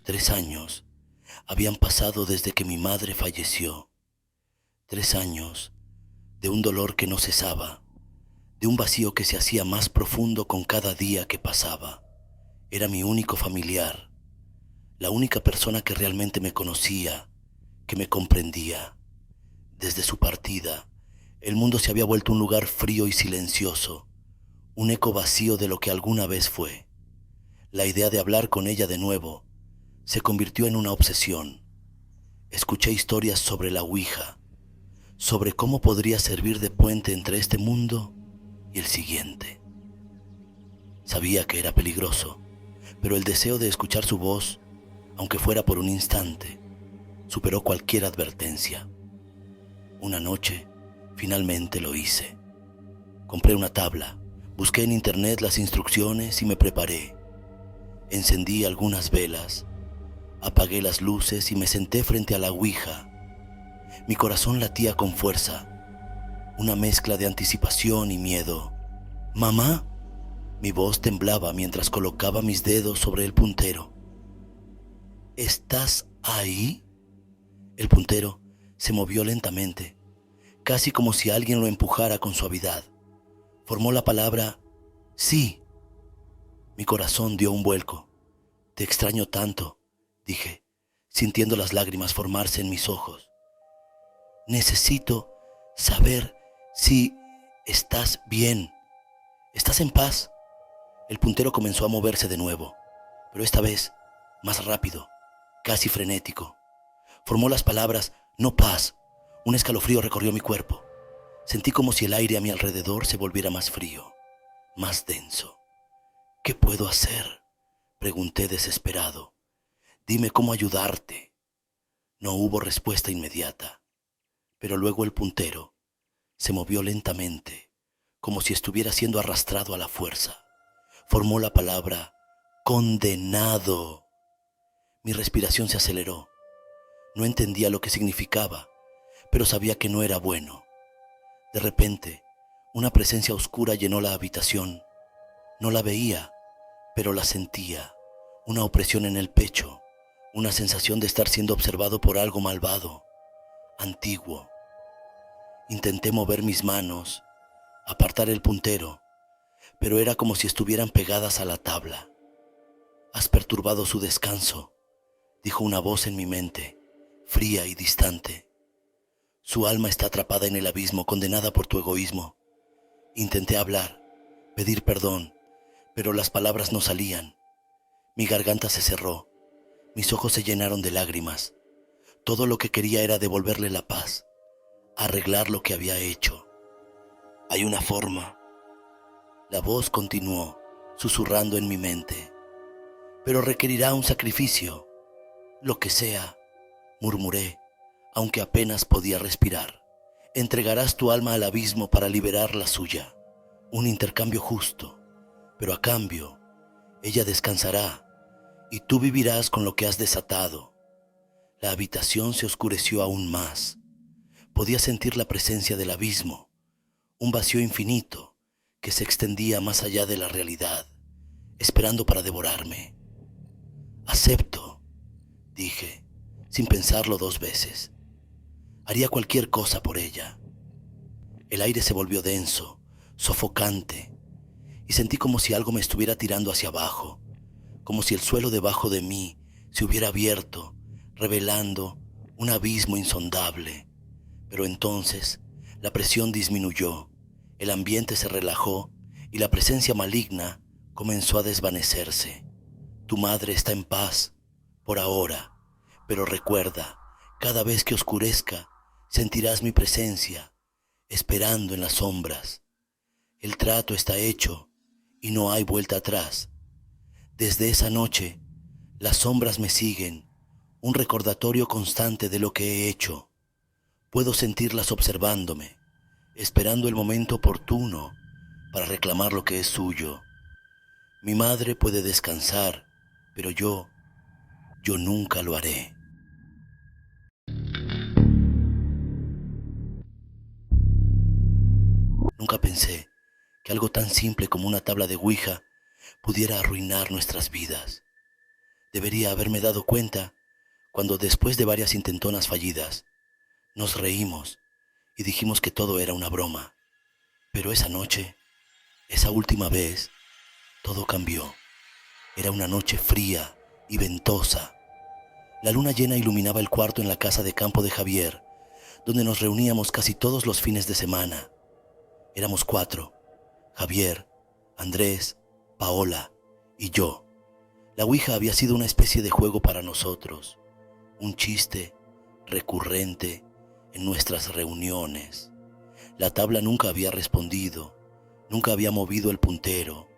3 años habían pasado desde que mi madre falleció. 3 años de un dolor que no cesaba, de un vacío que se hacía más profundo con cada día que pasaba. Era mi único familiar, la única persona que realmente me conocía, que me comprendía. Desde su partida, el mundo se había vuelto un lugar frío y silencioso, un eco vacío de lo que alguna vez fue. La idea de hablar con ella de nuevo se convirtió en una obsesión. Escuché historias sobre la Ouija, sobre cómo podría servir de puente entre este mundo y el siguiente. Sabía que era peligroso, pero el deseo de escuchar su voz, aunque fuera por un instante, superó cualquier advertencia. Una noche, finalmente lo hice. Compré una tabla, busqué en internet las instrucciones y me preparé. Encendí algunas velas, apagué las luces y me senté frente a la Ouija. Mi corazón latía con fuerza, una mezcla de anticipación y miedo. ¿Mamá? Mi voz temblaba mientras colocaba mis dedos sobre el puntero. ¿Estás ahí? El puntero se movió lentamente, casi como si alguien lo empujara con suavidad. Formó la palabra sí. Mi corazón dio un vuelco. Te extraño tanto, dije, sintiendo las lágrimas formarse en mis ojos. Necesito saber si estás bien. ¿Estás en paz? El puntero comenzó a moverse de nuevo, pero esta vez más rápido, casi frenético. Formó las palabras no paz. Un escalofrío recorrió mi cuerpo. Sentí como si el aire a mi alrededor se volviera más frío, más denso. ¿Qué puedo hacer?, pregunté desesperado. Dime cómo ayudarte. No hubo respuesta inmediata, pero luego el puntero se movió lentamente, como si estuviera siendo arrastrado a la fuerza. Formó la palabra condenado. Mi respiración se aceleró. No entendía lo que significaba, pero sabía que no era bueno. De repente, una presencia oscura llenó la habitación. No la veía, pero la sentía. Una opresión en el pecho, una sensación de estar siendo observado por algo malvado, antiguo. Intenté mover mis manos, apartar el puntero, pero era como si estuvieran pegadas a la tabla. Has perturbado su descanso, dijo una voz en mi mente, fría y distante. Su alma está atrapada en el abismo, condenada por tu egoísmo. Intenté hablar, pedir perdón, pero las palabras no salían. Mi garganta se cerró, mis ojos se llenaron de lágrimas. Todo lo que quería era devolverle la paz, arreglar lo que había hecho. Hay una forma. La voz continuó, susurrando en mi mente. Pero requerirá un sacrificio. Lo que sea, murmuré, aunque apenas podía respirar. Entregarás tu alma al abismo para liberar la suya. Un intercambio justo, pero a cambio, ella descansará y tú vivirás con lo que has desatado. La habitación se oscureció aún más. Podía sentir la presencia del abismo, un vacío infinito que se extendía más allá de la realidad, esperando para devorarme. Acepto, dije, sin pensarlo 2 veces. Haría cualquier cosa por ella. El aire se volvió denso, sofocante, y sentí como si algo me estuviera tirando hacia abajo, como si el suelo debajo de mí se hubiera abierto, revelando un abismo insondable. Pero entonces la presión disminuyó, el ambiente se relajó y la presencia maligna comenzó a desvanecerse. Tu madre está en paz, por ahora, pero recuerda, cada vez que oscurezca, sentirás mi presencia, esperando en las sombras. El trato está hecho y no hay vuelta atrás. Desde esa noche, las sombras me siguen, un recordatorio constante de lo que he hecho. Puedo sentirlas observándome, esperando el momento oportuno para reclamar lo que es suyo. Mi madre puede descansar, pero yo nunca lo haré. Nunca pensé que algo tan simple como una tabla de Ouija pudiera arruinar nuestras vidas. Debería haberme dado cuenta cuando, después de varias intentonas fallidas, nos reímos y dijimos que todo era una broma. Pero esa noche, esa última vez, todo cambió. Era una noche fría y ventosa. La luna llena iluminaba el cuarto en la casa de campo de Javier, donde nos reuníamos casi todos los fines de semana. Éramos 4: Javier, Andrés, Paola y yo. La ouija había sido una especie de juego para nosotros, un chiste recurrente en nuestras reuniones. La tabla nunca había respondido, nunca había movido el puntero,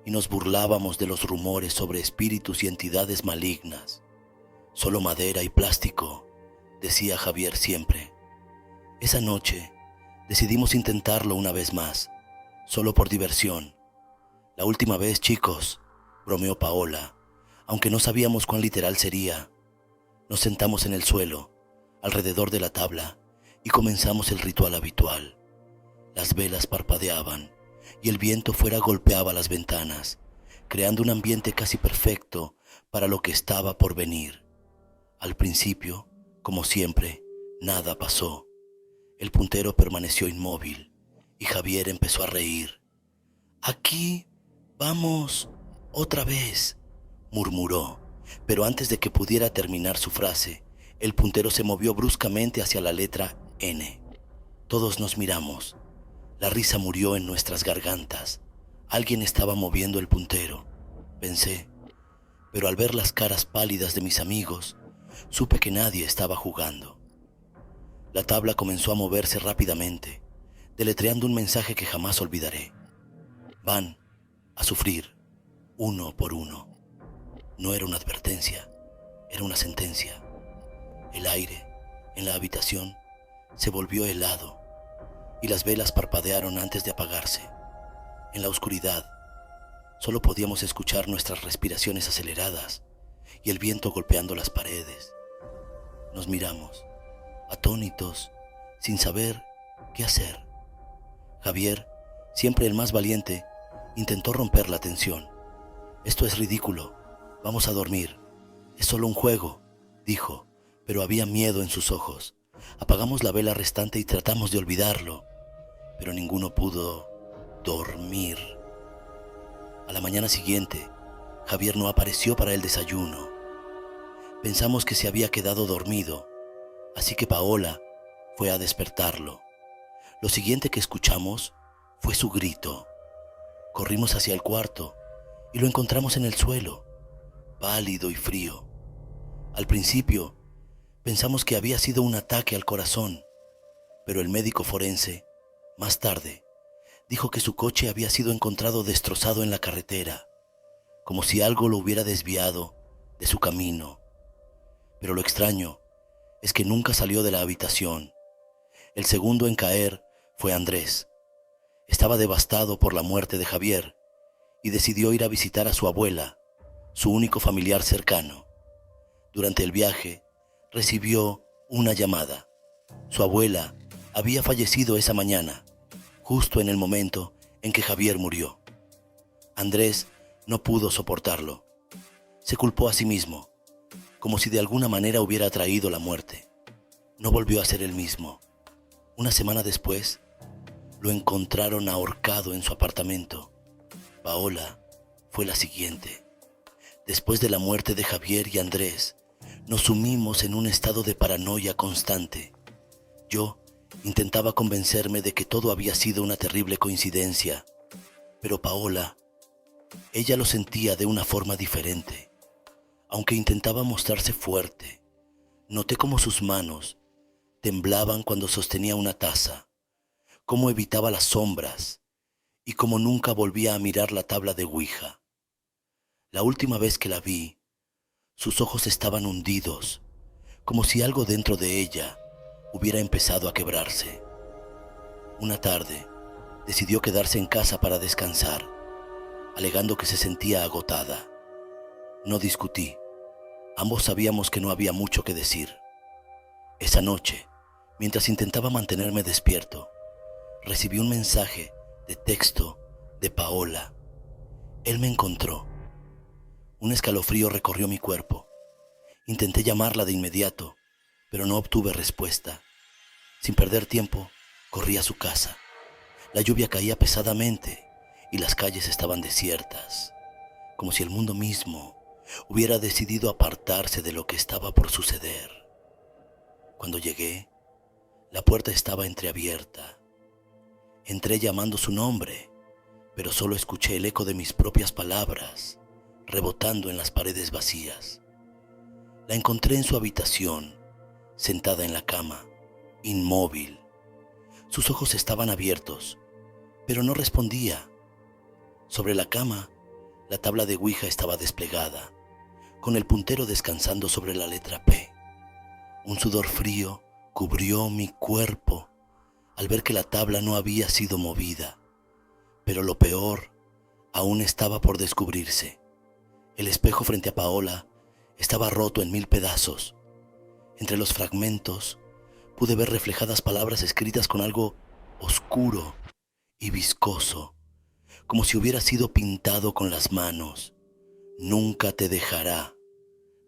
y nos burlábamos de los rumores sobre espíritus y entidades malignas. Solo madera y plástico, decía Javier siempre. Esa noche decidimos intentarlo una vez más, solo por diversión. La última vez, chicos, bromeó Paola, aunque no sabíamos cuán literal sería. Nos sentamos en el suelo, alrededor de la tabla, y comenzamos el ritual habitual. Las velas parpadeaban y el viento fuera golpeaba las ventanas, creando un ambiente casi perfecto para lo que estaba por venir. Al principio, como siempre, nada pasó. El puntero permaneció inmóvil y Javier empezó a reír. «Aquí vamos otra vez», murmuró, pero antes de que pudiera terminar su frase, el puntero se movió bruscamente hacia la letra N. Todos nos miramos. La risa murió en nuestras gargantas. Alguien estaba moviendo el puntero, pensé, pero al ver las caras pálidas de mis amigos, supe que nadie estaba jugando. La tabla comenzó a moverse rápidamente, deletreando un mensaje que jamás olvidaré. Van a sufrir, uno por uno. No era una advertencia, era una sentencia. El aire en la habitación se volvió helado y las velas parpadearon antes de apagarse. En la oscuridad, solo podíamos escuchar nuestras respiraciones aceleradas y el viento golpeando las paredes. Nos miramos, atónitos, sin saber qué hacer. Javier, siempre el más valiente, intentó romper la tensión. «Esto es ridículo, vamos a dormir. Es solo un juego», dijo, pero había miedo en sus ojos. Apagamos la vela restante y tratamos de olvidarlo, pero ninguno pudo dormir. A la mañana siguiente, Javier no apareció para el desayuno. Pensamos que se había quedado dormido, así que Paola fue a despertarlo. Lo siguiente que escuchamos fue su grito. Corrimos hacia el cuarto y lo encontramos en el suelo, pálido y frío. Al principio, pensamos que había sido un ataque al corazón, pero el médico forense, más tarde, dijo que su coche había sido encontrado destrozado en la carretera, como si algo lo hubiera desviado de su camino. Pero lo extraño es que nunca salió de la habitación. El segundo en caer fue Andrés. Estaba devastado por la muerte de Javier y decidió ir a visitar a su abuela, su único familiar cercano. Durante el viaje, recibió una llamada. Su abuela había fallecido esa mañana, justo en el momento en que Javier murió. Andrés no pudo soportarlo. Se culpó a sí mismo, como si de alguna manera hubiera atraído la muerte. No volvió a ser el mismo. Una semana después, lo encontraron ahorcado en su apartamento. Paola fue la siguiente. Después de la muerte de Javier y Andrés, nos sumimos en un estado de paranoia constante. Yo intentaba convencerme de que todo había sido una terrible coincidencia, pero Paola, ella lo sentía de una forma diferente. Aunque intentaba mostrarse fuerte, noté cómo sus manos temblaban cuando sostenía una taza, cómo evitaba las sombras y cómo nunca volvía a mirar la tabla de ouija. La última vez que la vi, sus ojos estaban hundidos, como si algo dentro de ella hubiera empezado a quebrarse. Una tarde, decidió quedarse en casa para descansar, alegando que se sentía agotada. No discutí. Ambos sabíamos que no había mucho que decir. Esa noche, mientras intentaba mantenerme despierto, recibí un mensaje de texto de Paola. Él me encontró. Un escalofrío recorrió mi cuerpo. Intenté llamarla de inmediato, pero no obtuve respuesta. Sin perder tiempo, corrí a su casa. La lluvia caía pesadamente y las calles estaban desiertas, como si el mundo mismo hubiera decidido apartarse de lo que estaba por suceder. Cuando llegué, la puerta estaba entreabierta. Entré llamando su nombre, pero solo escuché el eco de mis propias palabras rebotando en las paredes vacías. La encontré en su habitación, sentada en la cama, inmóvil. Sus ojos estaban abiertos, pero no respondía. Sobre la cama, la tabla de Ouija estaba desplegada, con el puntero descansando sobre la letra P. Un sudor frío cubrió mi cuerpo al ver que la tabla no había sido movida. Pero lo peor aún estaba por descubrirse. El espejo frente a Paola estaba roto en 1000 pedazos. Entre los fragmentos pude ver reflejadas palabras escritas con algo oscuro y viscoso, como si hubiera sido pintado con las manos. Nunca te dejará.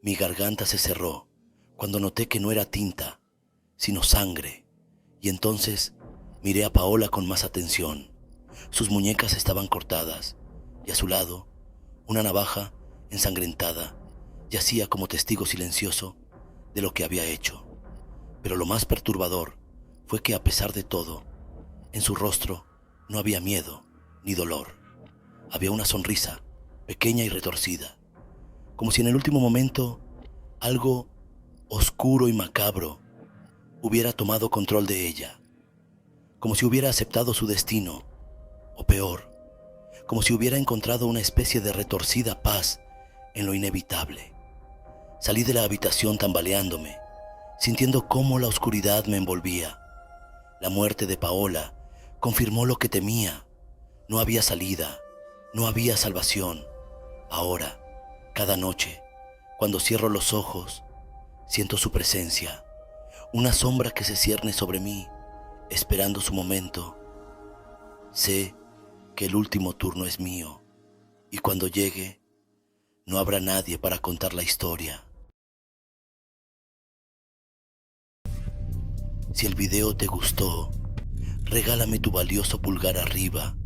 Mi garganta se cerró cuando noté que no era tinta, sino sangre, y entonces miré a Paola con más atención. Sus muñecas estaban cortadas, y a su lado, una navaja ensangrentada yacía como testigo silencioso de lo que había hecho. Pero lo más perturbador fue que, a pesar de todo, en su rostro no había miedo ni dolor. Había una sonrisa, pequeña y retorcida, como si en el último momento algo oscuro y macabro hubiera tomado control de ella, como si hubiera aceptado su destino, o peor, como si hubiera encontrado una especie de retorcida paz en lo inevitable. Salí de la habitación tambaleándome, sintiendo cómo la oscuridad me envolvía. La muerte de Paola confirmó lo que temía. No había salida, no había salvación. Ahora, cada noche, cuando cierro los ojos, siento su presencia, una sombra que se cierne sobre mí, esperando su momento. Sé que el último turno es mío, y cuando llegue, no habrá nadie para contar la historia. Si el video te gustó, regálame tu valioso pulgar arriba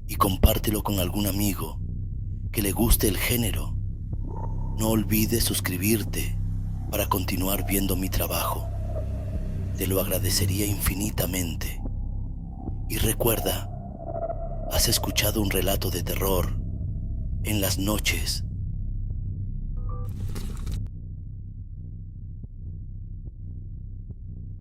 y compártelo con algún amigo que le guste el género. No olvides suscribirte para continuar viendo mi trabajo. Te lo agradecería infinitamente. Y recuerda, has escuchado un relato de terror en las noches